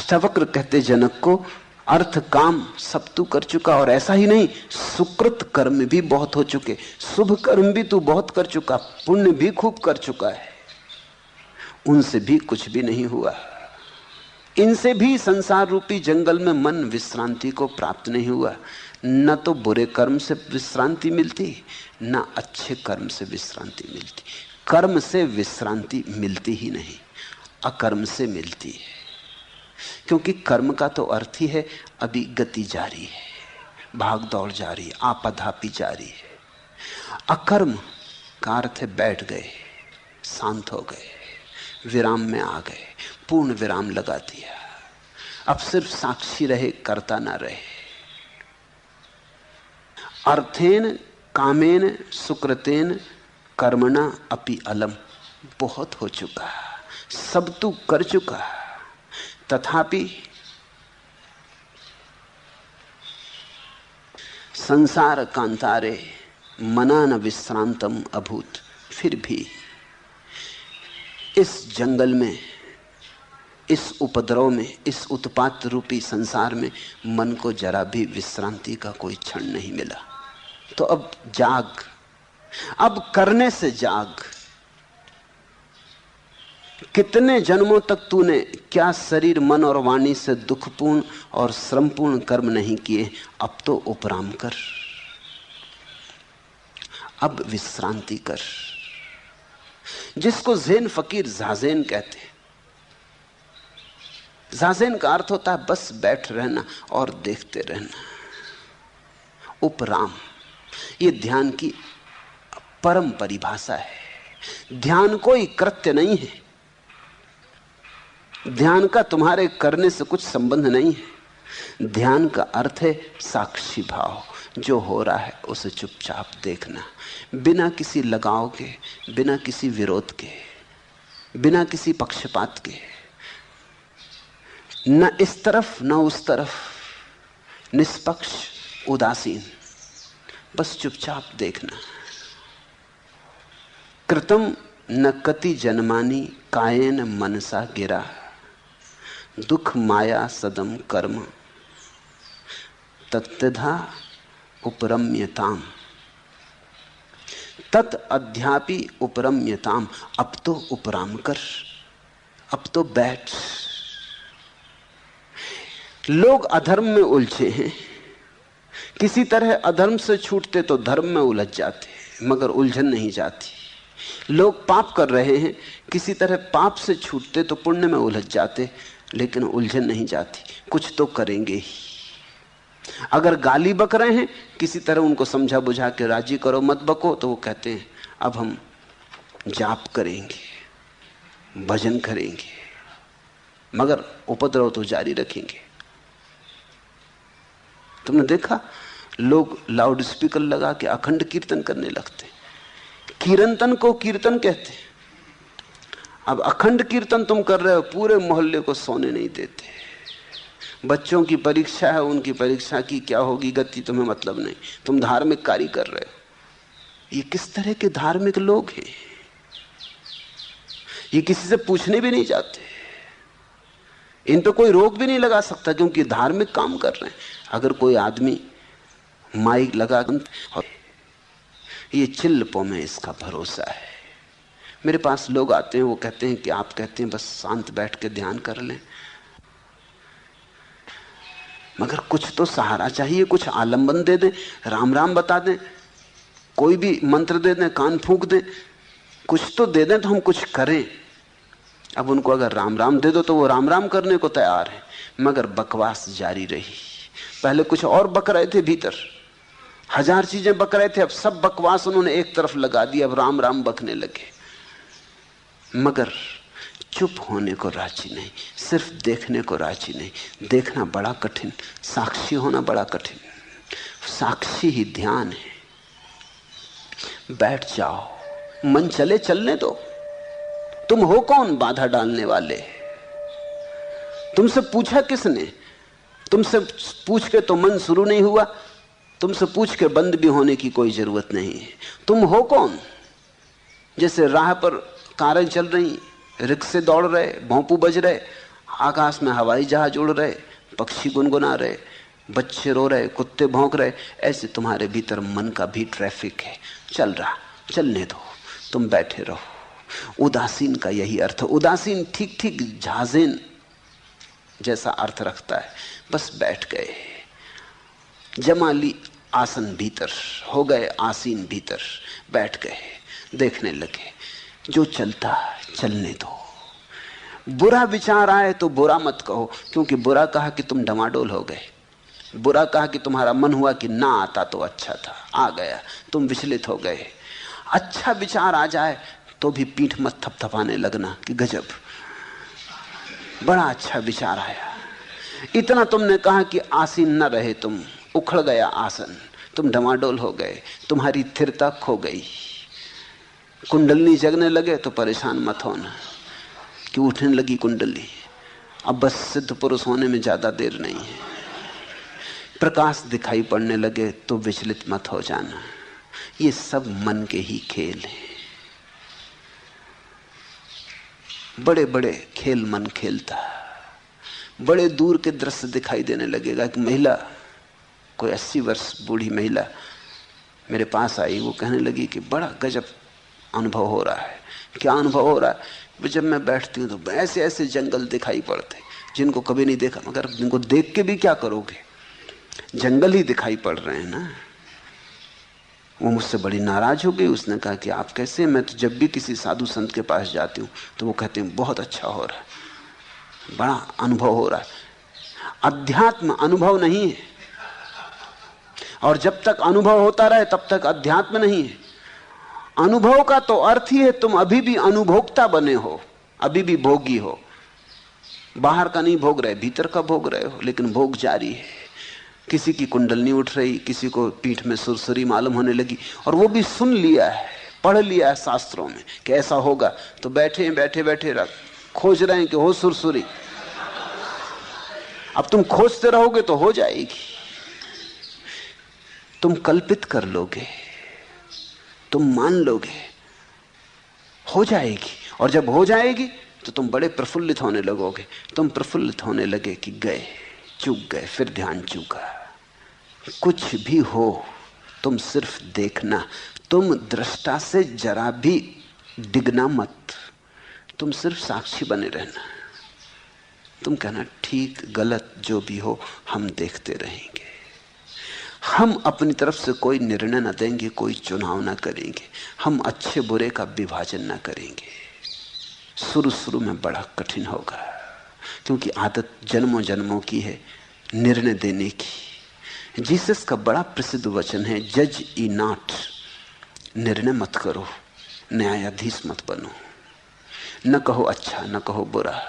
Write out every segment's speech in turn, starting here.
अष्टावक्र कहते जनक को, अर्थ काम सब तू कर चुका, और ऐसा ही नहीं, सुकृत कर्म भी बहुत हो चुके, शुभ कर्म भी तू बहुत कर चुका, पुण्य भी खूब कर चुका है, उनसे भी कुछ भी नहीं हुआ। इनसे भी संसार रूपी जंगल में मन विश्रांति को प्राप्त नहीं हुआ। न तो बुरे कर्म से विश्रांति मिलती, न अच्छे कर्म से विश्रांति मिलती। कर्म से विश्रांति मिलती ही नहीं, अकर्म से मिलती है, क्योंकि कर्म का तो अर्थ ही है अभी गति जारी है, भाग दौड़ जारी है, आपाधापी जारी है। अकर्म का अर्थ है बैठ गए, शांत हो गए, विराम में आ गए, पूर्ण विराम लगा दिया, अब सिर्फ साक्षी रहे, कर्ता ना रहे। अर्थेन कामेन सुकृतेन कर्मणा अपि अलम, बहुत हो चुका, सब तू कर चुका, तथापि संसार कांतारे मना न विश्रांतम अभूत, फिर भी इस जंगल में, इस उपद्रव में, इस उत्पात रूपी संसार में मन को जरा भी विश्रांति का कोई क्षण नहीं मिला। तो अब जाग, अब करने से जाग। कितने जन्मों तक तूने क्या शरीर मन और वाणी से दुखपूर्ण और श्रमपूर्ण कर्म नहीं किए, अब तो उपराम कर, अब विश्रांति कर। जिसको ज़ेन फकीर ज़ाज़ेन कहते हैं। ज़ाज़ेन का अर्थ होता है बस बैठ रहना और देखते रहना। उपराम, ये ध्यान की परम परिभाषा है। ध्यान कोई कृत्य नहीं है, ध्यान का तुम्हारे करने से कुछ संबंध नहीं है। ध्यान का अर्थ है साक्षी भाव, जो हो रहा है उसे चुपचाप देखना, बिना किसी लगाव के, बिना किसी विरोध के, बिना किसी पक्षपात के, न इस तरफ न उस तरफ, निष्पक्ष, उदासीन, बस चुपचाप देखना। कृतम न कति जन्मानी कायेन मनसा गिरा, दुख माया सदम कर्म तत्तधा उपरम्यताम, तत् अध्यापि उपरम्यताम। अब तो उपराम कर, अब तो बैठ। लोग अधर्म में उलझे हैं, किसी तरह अधर्म से छूटते तो धर्म में उलझ जाते, मगर उलझन नहीं जाती। लोग पाप कर रहे हैं, किसी तरह पाप से छूटते तो पुण्य में उलझ जाते, लेकिन उलझन नहीं जाती, कुछ तो करेंगे ही। अगर गाली बक रहे हैं, किसी तरह उनको समझा बुझा के राजी करो, मत बको, तो वो कहते हैं अब हम जाप करेंगे, भजन करेंगे, मगर उपद्रव तो जारी रखेंगे। तुमने देखा लोग लाउड स्पीकर लगा के अखंड कीर्तन करने लगते, कीर्तन को कीर्तन कहते। अब अखंड कीर्तन तुम कर रहे हो, पूरे मोहल्ले को सोने नहीं देते। बच्चों की परीक्षा है, उनकी परीक्षा की क्या होगी गति तुम्हें मतलब नहीं, तुम धार्मिक कार्य कर रहे हो। ये किस तरह के धार्मिक लोग हैं? ये किसी से पूछने भी नहीं जाते, इन पे कोई रोक भी नहीं लगा सकता, क्योंकि धार्मिक काम कर रहे हैं। अगर कोई आदमी माइक लगा, और ये चिल्लपों में इसका भरोसा है। मेरे पास लोग आते हैं, वो कहते हैं कि आप कहते हैं बस शांत बैठ के ध्यान कर लें, मगर कुछ तो सहारा चाहिए, कुछ आलंबन दे दें, राम राम बता दें, कोई भी मंत्र दे दें, कान फूंक दें, कुछ तो दे दें तो हम कुछ करें। अब उनको अगर राम राम दे दो तो वो राम राम करने को तैयार है, मगर बकवास जारी रही। पहले कुछ और बक रहे थे, भीतर हजार चीजें बक रहे थे, अब सब बकवास उन्होंने एक तरफ लगा दी, अब राम राम बकने लगे, मगर चुप होने को राजी नहीं, सिर्फ देखने को राजी नहीं। देखना बड़ा कठिन, साक्षी होना बड़ा कठिन। साक्षी ही ध्यान है। बैठ जाओ, मन चले चलने दो। तुम हो कौन बाधा डालने वाले? तुमसे पूछा किसने? तुमसे पूछ के तो मन शुरू नहीं हुआ, तुमसे पूछ के बंद भी होने की कोई जरूरत नहीं है। तुम हो कौन? जैसे राह पर कारें चल रही, रिक्शे दौड़ रहे, भोंपू बज रहे, आकाश में हवाई जहाज उड़ रहे, पक्षी गुनगुना रहे, बच्चे रो रहे, कुत्ते भौंक रहे, ऐसे तुम्हारे भीतर मन का भी ट्रैफिक है, चल रहा, चलने दो, तुम बैठे रहो। उदासीन का यही अर्थ। उदासीन ठीक ठीक झाजेन जैसा अर्थ रखता है। बस बैठ गए, जमा ली आसन भीतर, हो गए आसीन भीतर, बैठ गए, देखने लगे, जो चलता चलने दो। बुरा विचार आए तो बुरा मत कहो, क्योंकि बुरा कहा कि तुम डमाडोल हो गए, बुरा कहा कि तुम्हारा मन हुआ कि ना आता तो अच्छा था, आ गया, तुम विचलित हो गए। अच्छा विचार आ जाए तो भी पीठ मत थपथपाने लगना कि गजब, बड़ा अच्छा विचार आया। इतना तुमने कहा कि आसीन न रहे, तुम उखड़ गया आसन, तुम डमाडोल हो गए, तुम्हारी स्थिरता खो गई, कुंडलनी जगने लगे तो परेशान मत होना कि उठने लगी कुंडली। अब बस सिद्ध पुरुष होने में ज्यादा देर नहीं है। प्रकाश दिखाई पड़ने लगे तो विचलित मत हो जाना। ये सब मन के ही खेल हैं। बड़े बड़े खेल मन खेलता। बड़े दूर के दृश्य दिखाई देने लगेगा कि महिला, कोई 80 वर्ष बूढ़ी महिला मेरे पास आई, वो कहने लगी कि बड़ा गजब अनुभव हो रहा है। क्या अनुभव हो रहा है? जब मैं बैठती हूँ तो ऐसे ऐसे जंगल दिखाई पड़ते जिनको कभी नहीं देखा, मगर जिनको देख के भी क्या करोगे, जंगल ही दिखाई पड़ रहे हैं ना। वो मुझसे बड़ी नाराज हो गई। उसने कहा कि आप कैसे? मैं तो जब भी किसी साधु संत के पास जाती हूँ तो वो कहते हैं बहुत अच्छा हो रहा है, बड़ा अनुभव हो रहा है। अध्यात्म अनुभव नहीं है, और जब तक अनुभव होता रहे तब तक अध्यात्म नहीं है। अनुभव का तो अर्थ ही है तुम अभी भी अनुभोक्ता बने हो, अभी भी भोगी हो। बाहर का नहीं भोग रहे, भीतर का भोग रहे हो, लेकिन भोग जारी है। किसी की कुंडलनी उठ रही, किसी को पीठ में सुरसुरी मालूम होने लगी, और वो भी सुन लिया है, पढ़ लिया है शास्त्रों में कि ऐसा होगा, तो बैठे बैठे बैठे खोज रहे हैं कि हो सुरसुरी। अब तुम खोजते रहोगे तो हो जाएगी। तुम कल्पित कर लोगे, तुम मान लोगे, हो जाएगी। और जब हो जाएगी तो तुम बड़े प्रफुल्लित होने लगोगे। तुम प्रफुल्लित होने लगे कि गए, चूक गए, फिर ध्यान चूका। कुछ भी हो तुम सिर्फ देखना, तुम दृष्टा से जरा भी डिगना मत, तुम सिर्फ साक्षी बने रहना। तुम कहना ठीक गलत जो भी हो हम देखते रहेंगे। हम अपनी तरफ से कोई निर्णय न देंगे, कोई चुनाव न करेंगे, हम अच्छे बुरे का विभाजन न करेंगे। शुरू शुरू में बड़ा कठिन होगा, क्योंकि आदत जन्मों जन्मों की है निर्णय देने की। जीसस का बड़ा प्रसिद्ध वचन है, जज ई नॉट, निर्णय मत करो, न्यायाधीश मत बनो। न कहो अच्छा, न कहो बुरा,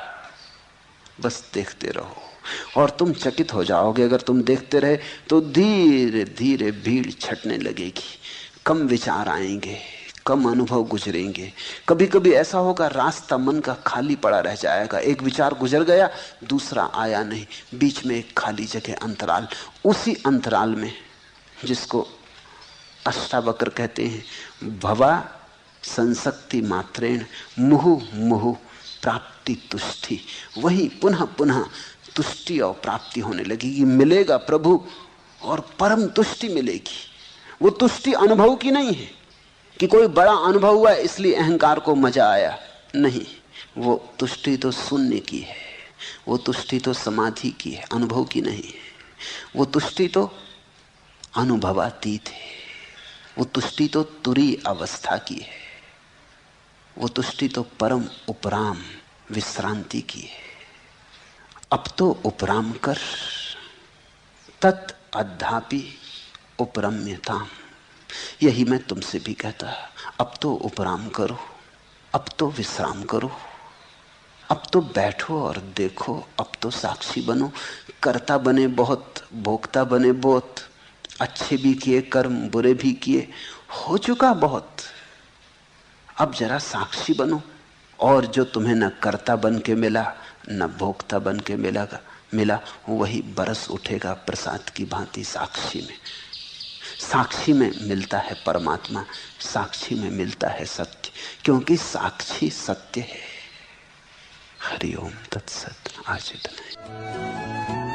बस देखते रहो। और तुम चकित हो जाओगे, अगर तुम देखते रहे तो धीरे धीरे भीड़ छटने लगेगी, कम विचार आएंगे, कम अनुभव गुजरेंगे। कभी कभी ऐसा होगा रास्ता मन का खाली पड़ा रह जाएगा, एक विचार गुजर गया, दूसरा आया नहीं, बीच में एक खाली जगह, अंतराल। उसी अंतराल में, जिसको अष्टावक्र कहते हैं, भवा संसक्ति मात्रेण मुहु मुहु प्राप्ति तुष्टि, वही पुनः पुनः तुष्टि और प्राप्ति होने लगेगी। मिलेगा प्रभु और परम तुष्टि मिलेगी। वो तुष्टि अनुभव की नहीं है कि कोई बड़ा अनुभव हुआ इसलिए अहंकार को मजा आया, नहीं। वो तुष्टि तो शून्य की है, वो तुष्टि तो समाधि की है, अनुभव की नहीं है। वो तुष्टि तो अनुभवातीत है, वो तुष्टि तो तुरी अवस्था की है, वो तुष्टि तो परम उपराम विश्रांति की है। अब तो उपराम कर, तत् अद्धापि उपरम्यताम। यही मैं तुमसे भी कहता, अब तो उपराम करो, अब तो विश्राम करो, अब तो बैठो और देखो, अब तो साक्षी बनो। कर्ता बने बहुत, भोक्ता बने बहुत, अच्छे भी किए कर्म, बुरे भी किए, हो चुका बहुत। अब जरा साक्षी बनो, और जो तुम्हें न कर्ता बन के मिला न भोक्ता बन के मिला, वही बरस उठेगा प्रसाद की भांति साक्षी में। साक्षी में मिलता है परमात्मा, साक्षी में मिलता है सत्य, क्योंकि साक्षी सत्य है। हरि ओम तत्सत। आज इतना ही।